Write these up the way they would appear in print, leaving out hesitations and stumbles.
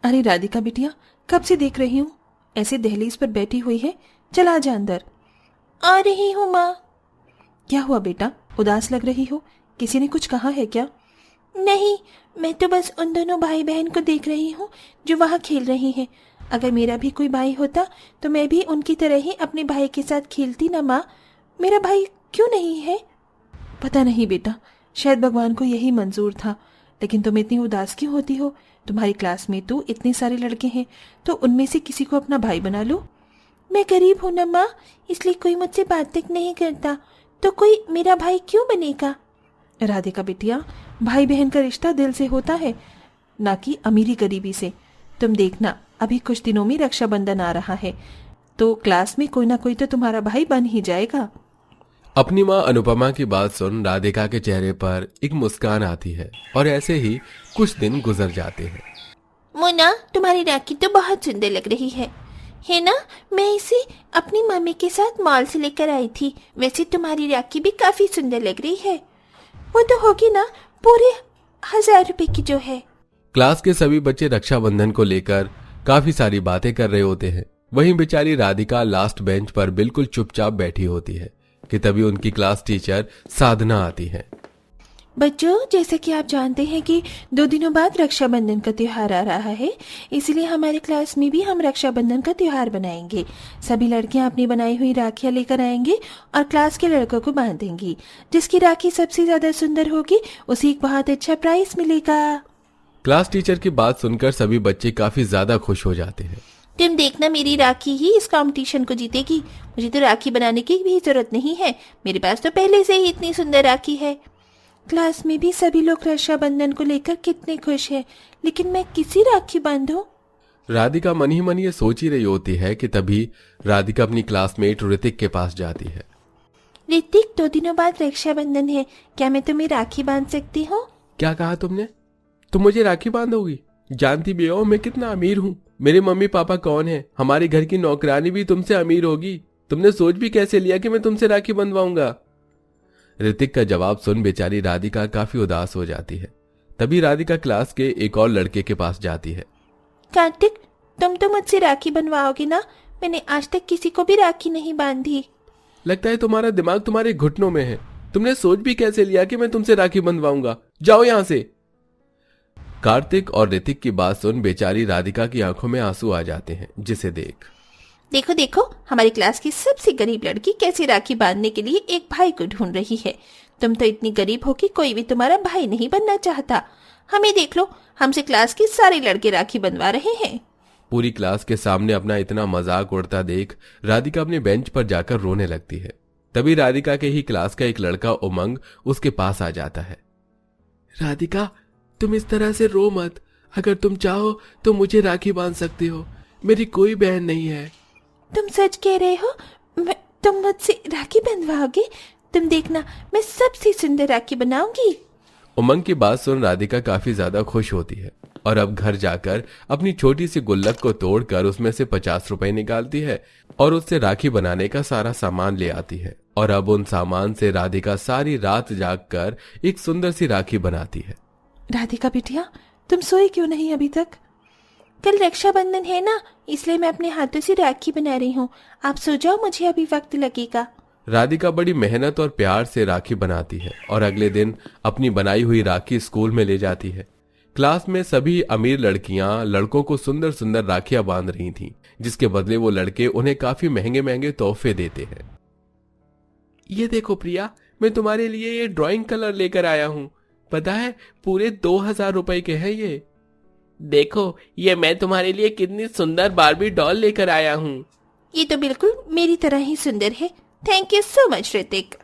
अरे राधिका बिटिया, कब से देख रही हूँ ऐसे दहलीज पर बैठी हुई है। चल आ जा अंदर। आ रही हूँ माँ। क्या हुआ बेटा, उदास लग रही हो? किसी ने कुछ कहा है क्या? नहीं, मैं तो बस उन दोनों भाई बहन को देख रही हूँ जो वहाँ खेल रही हैं। अगर मेरा भी कोई भाई होता तो मैं भी उनकी तरह ही अपने भाई के साथ खेलती ना माँ। मेरा भाई क्यों नहीं है? पता नहीं बेटा, शायद भगवान को यही मंजूर था। लेकिन तुम इतनी उदास क्यों होती हो? तुम्हारी क्लास में तो इतने सारे लड़के हैं, तो उनमें से किसी को अपना भाई बना लो। मैं गरीब हूँ ना माँ, इसलिए कोई मुझसे बात तक नहीं करता, तो कोई मेरा भाई क्यों बनेगा? राधिका बिटिया, भाई बहन का रिश्ता दिल से होता है, ना कि अमीरी गरीबी से। तुम देखना, अभी कुछ दिनों में रक्षाबंधन आ रहा है, तो क्लास में कोई ना कोई तो तुम्हारा भाई बन ही जाएगा। अपनी माँ अनुपमा की बात सुन राधिका के चेहरे पर एक मुस्कान आती है और ऐसे ही कुछ दिन गुजर जाते हैं। मोना, तुम्हारी राखी तो बहुत सुंदर लग रही है ना? मैं इसे अपनी मम्मी के साथ मॉल से लेकर आई थी। वैसे तुम्हारी राखी भी काफी सुंदर लग रही है। वो तो होगी ना पूरे 1000 रुपए की जो है। क्लास के सभी बच्चे रक्षाबंधन को लेकर काफी सारी बातें कर रहे होते हैं। वहीं बेचारी राधिका लास्ट बेंच पर बिल्कुल चुपचाप बैठी होती है कि तभी उनकी क्लास टीचर साधना आती है। बच्चों, जैसे कि आप जानते हैं कि 2 दिनों बाद रक्षाबंधन का त्योहार आ रहा है, इसलिए हमारे क्लास में भी हम रक्षाबंधन का त्योहार बनाएंगे। सभी लड़कियां अपनी बनाई हुई राखियां लेकर आएंगे और क्लास के लड़कों को बांधेंगी। जिसकी राखी सबसे ज्यादा सुंदर होगी उसे एक बहुत अच्छा प्राइज मिलेगा। क्लास टीचर की बात सुनकर सभी बच्चे काफी ज्यादा खुश हो जाते हैं। तुम देखना, मेरी राखी ही इस कंपटीशन को जीतेगी। मुझे तो राखी बनाने की भी जरूरत नहीं है, मेरे पास तो पहले से ही इतनी सुंदर राखी है। क्लास में भी सभी लोग रक्षाबंधन को लेकर कितने खुश हैं, लेकिन मैं किसी राखी बांधूं? राधिका मन ही मन ये सोच ही रही होती है कि तभी राधिका अपनी क्लासमेट ऋतिक के पास जाती है। ऋतिक, 2 दिनों बाद रक्षाबंधन है, क्या मैं तुम्हें राखी बांध सकती हूँ? क्या कहा तुमने? तुम मुझे राखी बांधोगी? जानती भी हो मैं कितना अमीर हूँ। मेरे मम्मी पापा कौन है? हमारे घर की नौकरानी भी तुमसे अमीर होगी। तुमने सोच भी कैसे लिया कि मैं तुमसे राखी बंधवाऊंगा? ऋतिक का जवाब सुन बेचारी राधिका काफी उदास हो जाती है। तभी राधिका क्लास के एक और लड़के के पास जाती है। कार्तिक, तुम तो मुझसे राखी बनवाओगे ना? मैंने आज तक किसी को भी राखी नहीं बांधी। लगता है तुम्हारा दिमाग तुम्हारे घुटनों में है। तुमने सोच भी कैसे लिया कि मैं तुमसे राखी बंधवाऊंगा? जाओ यहां से। कार्तिक और ऋतिक की बात सुन बेचारी राधिका की आंखों में आंसू आ जाते हैं, जिसे देखो देखो, हमारी क्लास की सबसे गरीब लड़की कैसे राखी बांधने के लिए एक भाई को ढूंढ रही है। तुम तो इतनी गरीब हो कि कोई भी तुम्हारा भाई नहीं बनना चाहता। हमें देख लो, हमसे क्लास के सारे लड़के राखी बंधवा रहे हैं। पूरी क्लास के सामने अपना इतना मजाक उड़ता देख राधिका अपने बेंच पर जाकर रोने लगती है। तभी राधिका के ही क्लास का एक लड़का उमंग उसके पास आ जाता है। राधिका, तुम इस तरह से रो मत। अगर तुम चाहो तो मुझे राखी बांध सकती हो। मेरी कोई बहन नहीं है। तुम सच कह रहे हो? तुम मुझसे राखी बंधवाओगे? तुम देखना, मैं सबसे सुंदर राखी बनाऊंगी। उमंग की बात सुन राधिका काफी ज्यादा खुश होती है और अब घर जाकर अपनी छोटी सी गुल्लक को तोड़कर उसमें से 50 रुपए निकालती है और उससे राखी बनाने का सारा सामान ले आती है। और अब उन सामान से राधिका सारी रात जागकर एक सुंदर सी राखी बनाती है। राधिका बिटिया, तुम सोई क्यों नहीं अभी तक? कल रक्षाबंधन है ना, इसलिए मैं अपने हाथों से राखी बना रही हूँ। आप सो जाओ, मुझे अभी वक्त लगेगा। राधिका बड़ी मेहनत और प्यार से राखी बनाती है और अगले दिन अपनी बनाई हुई राखी स्कूल में ले जाती है। क्लास में सभी अमीर लड़कियां लड़कों को सुंदर सुंदर राखियां बांध रही थीं, जिसके बदले वो लड़के उन्हें काफी महंगे महंगे तोहफे देते हैं। ये देखो प्रिया, मैं तुम्हारे लिए ये ड्राइंग कलर लेकर आया हूँ। पता है, पूरे 2000 रुपए के हैं ये। देखो, ये मैं तुम्हारे लिए कितनी सुंदर बार्बी डॉल लेकर आया हूँ। ये तो बिल्कुल मेरी तरह ही सुंदर है। Thank you so much Hrithik.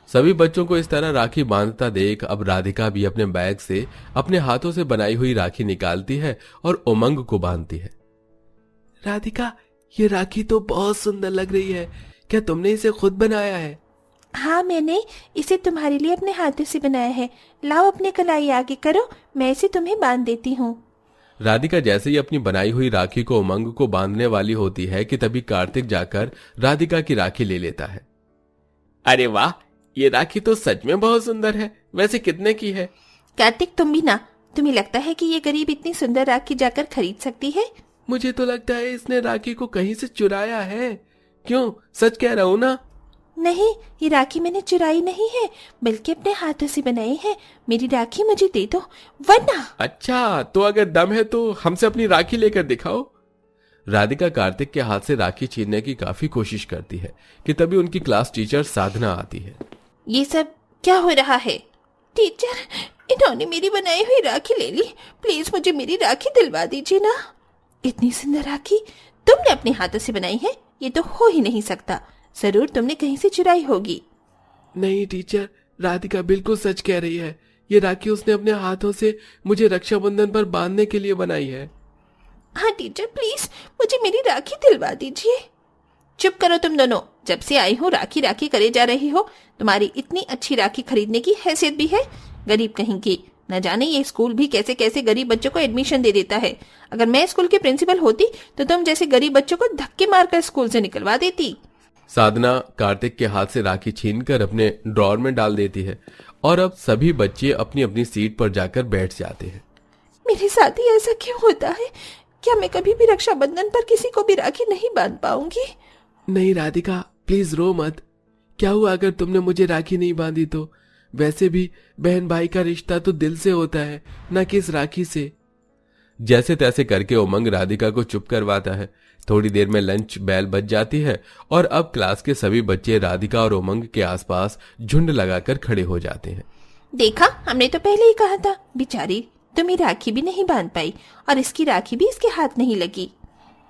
सभी बच्चों को इस तरह राखी बांधता देख अब राधिका भी अपने बैग से अपने हाथों से बनाई हुई राखी निकालती है और उमंग को बांधती है। राधिका, ये राखी तो बहुत सुंदर लग रही है। क्या तुमने इसे खुद बनाया है? हाँ, मैंने इसे तुम्हारे लिए अपने हाथों से बनाया है। लाओ अपने कलाई आगे करो, मैं इसे तुम्हें बांध देती हूँ। राधिका जैसे ही अपनी बनाई हुई राखी को उमंग को बांधने वाली होती है कि तभी कार्तिक जाकर राधिका की राखी ले लेता है। अरे वाह, ये राखी तो सच में बहुत सुंदर है। वैसे कितने की है? कार्तिक, तुम भी ना, तुम्हें लगता है कि ये गरीब इतनी सुंदर राखी जाकर खरीद सकती है? मुझे तो लगता है इसने राखी को कहीं से चुराया है। क्यों, सच कह रहा हूँ ना? नहीं, ये राखी मैंने चुराई नहीं है, बल्कि अपने हाथों से बनाई है। मेरी राखी मुझे दे दो, वरना। अच्छा, तो अगर दम है तो हमसे अपनी राखी लेकर दिखाओ। राधिका कार्तिक के हाथ से राखी छीनने की काफी कोशिश करती है कि तभी उनकी क्लास टीचर साधना आती है। ये सब क्या हो रहा है? टीचर, इन्होंने मेरी बनाई हुई राखी ले ली, प्लीज मुझे मेरी राखी दिलवा दीजिए ना। इतनी सुंदर राखी तुमने अपने हाथों से बनाई है? ये तो हो ही नहीं सकता, जरूर तुमने कहीं से चुराई होगी। नहीं टीचर, राधिका बिल्कुल सच कह रही है। ये राखी उसने अपने हाथों से मुझे रक्षाबंधन पर बांधने के लिए बनाई है। हाँ टीचर, प्लीज मुझे मेरी राखी दिलवा दीजिए। चुप करो तुम दोनों, जब से आई हूँ राखी राखी करे जा रही हो। तुम्हारी इतनी अच्छी राखी खरीदने की हैसियत भी है? गरीब कहीं की, न जाने ये स्कूल भी कैसे कैसे गरीब बच्चों को एडमिशन दे देता है। अगर मैं स्कूल की प्रिंसिपल होती तो तुम जैसे गरीब बच्चों को धक्के मारकर स्कूल से निकलवा देती। साधना कार्तिक के हाथ से राखी छीनकर अपने ड्रॉर में डाल देती है और अब सभी बच्चे अपनी अपनी सीट पर जाकर बैठ जाते हैं। मेरे साथ ही ऐसा क्यों होता है? क्या मैं कभी भी रक्षाबंधन पर किसी को भी राखी नहीं बांध पाऊंगी? नहीं राधिका, प्लीज रो मत। क्या हुआ अगर तुमने मुझे राखी नहीं बांधी तो? वैसे भी बहन भाई का रिश्ता तो दिल से होता है, न कि इस राखी से। जैसे तैसे करके उमंग राधिका को चुप करवाता है। थोड़ी देर में लंच बेल बज जाती है और अब क्लास के सभी बच्चे राधिका और उमंग के आसपास झुंड लगाकर खड़े हो जाते हैं। देखा, हमने तो पहले ही कहा था, बेचारी तुम्हें राखी भी नहीं बांध पाई और इसकी राखी भी इसके हाथ नहीं लगी।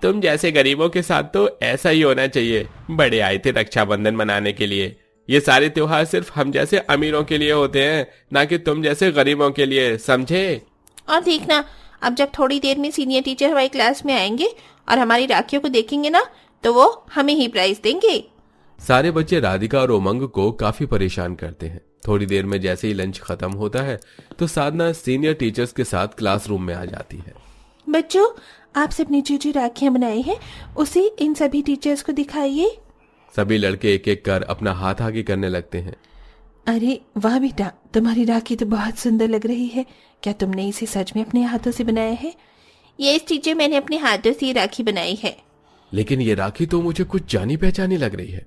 तुम जैसे गरीबों के साथ तो ऐसा ही होना चाहिए। बड़े आए थे रक्षाबंधन मनाने के लिए। ये सारे त्योहार सिर्फ हम जैसे अमीरों के लिए होते हैं, ना कि तुम जैसे गरीबों के लिए, समझे? और देखना, अब जब थोड़ी देर में सीनियर टीचर हमारी क्लास में आएंगे और हमारी राखियों को देखेंगे ना, तो वो हमें ही प्राइज देंगे। सारे बच्चे राधिका और उमंग को काफी परेशान करते हैं। थोड़ी देर में जैसे ही लंच खत्म होता है तो साधना सीनियर टीचर्स के साथ क्लासरूम में आ जाती है। बच्चों, आप सबने जो जो राखियां बनाई हैं उसे इन सभी टीचर्स को दिखाइए। सभी लड़के एक एक कर अपना हाथ आगे करने लगते हैं। अरे वाह बेटा, तुम्हारी राखी तो बहुत सुंदर लग रही है। क्या तुमने इसे सच में अपने हाथों से बनाया है? यस टीचर, मैंने अपने हाथों से ये राखी बनाई है। लेकिन ये राखी तो मुझे कुछ जानी पहचानी लग रही है।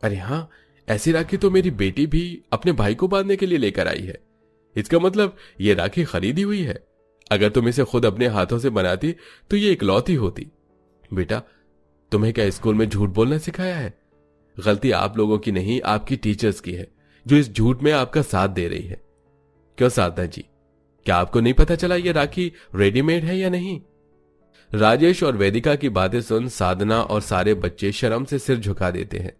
अरे हाँ, ऐसी राखी तो मेरी बेटी भी अपने भाई को बांधने के लिए लेकर आई है। इसका मतलब ये राखी खरीदी हुई है। अगर तुम इसे खुद अपने हाथों से बनाती तो ये इकलौती होती। बेटा, तुम्हें क्या स्कूल में झूठ बोलना सिखाया है? गलती आप लोगों की नहीं, आपकी टीचर्स की है, जो इस झूठ में आपका साथ दे रही है। क्यों साधना जी, क्या आपको नहीं पता चला ये राखी रेडीमेड है या नहीं? राजेश और वेदिका की बातें सुन साधना और सारे बच्चे शर्म से सिर झुका देते हैं।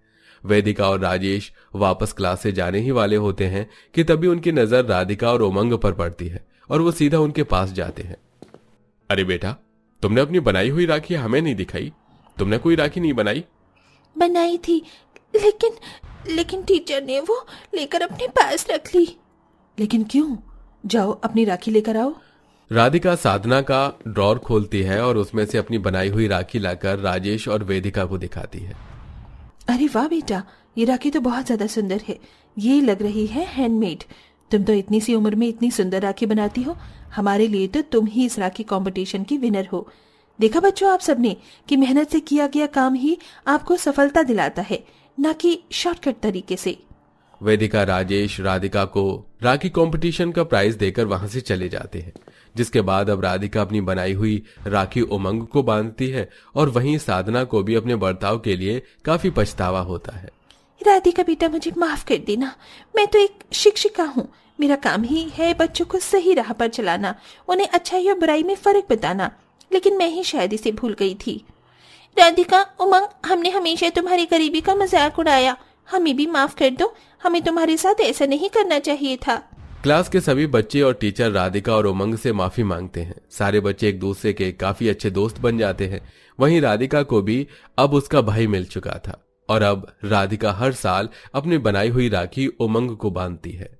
वेदिका और राजेश वापस क्लास से जाने ही वाले होते हैं कि तभी उनकी नजर राधिका और उमंग पर पड़ती है और वो सीधा उनके पास जाते हैं। अरे बेटा, तुमने अपनी बनाई हुई राखी हमें नहीं दिखाई। तुमने कोई राखी नहीं बनाई? बनाई थी, लेकिन टीचर ने वो लेकर अपने पास रख ली। लेकिन क्यों? जाओ अपनी राखी लेकर आओ। राधिका साधना का ड्रॉर खोलती है और उसमें से अपनी बनाई हुई राखी लाकर राजेश और वेदिका को दिखाती है। अरे वाह बेटा, ये राखी तो बहुत ज्यादा सुंदर है। ये लग रही है हैंडमेड। तुम तो इतनी सी उम्र में इतनी सुंदर राखी बनाती हो। हमारे लिए तो तुम ही इस राखी कंपटीशन की विनर हो। देखा बच्चों आप सबने कि मेहनत से किया गया काम ही आपको सफलता दिलाता है, न कि शॉर्टकट तरीके से। वेदिका राजेश राधिका को राखी कंपटीशन का प्राइज देकर वहां से चले जाते हैं, जिसके बाद अब राधिका अपनी बनाई हुई राखी उमंग को बांधती है और वहीं साधना को भी अपने बर्ताव के लिए काफी पछतावा होता है। राधिका बेटा, मुझे माफ कर देना। मैं तो एक शिक्षिका हूँ। मेरा काम ही है बच्चों को सही राह पर चलाना, उन्हें अच्छाई और बुराई में फर्क बताना। लेकिन मैं ही शायद इसे भूल गई थी। राधिका, उमंग, हमने हमेशा तुम्हारी गरीबी का मजाक उड़ाया। हमें भी माफ कर दो। हमें तुम्हारे साथ ऐसा नहीं करना चाहिए था। क्लास के सभी बच्चे और टीचर राधिका और उमंग से माफी मांगते हैं। सारे बच्चे एक दूसरे के काफी अच्छे दोस्त बन जाते हैं। वहीं राधिका को भी अब उसका भाई मिल चुका था और अब राधिका हर साल अपनी बनाई हुई राखी उमंग को बांधती है।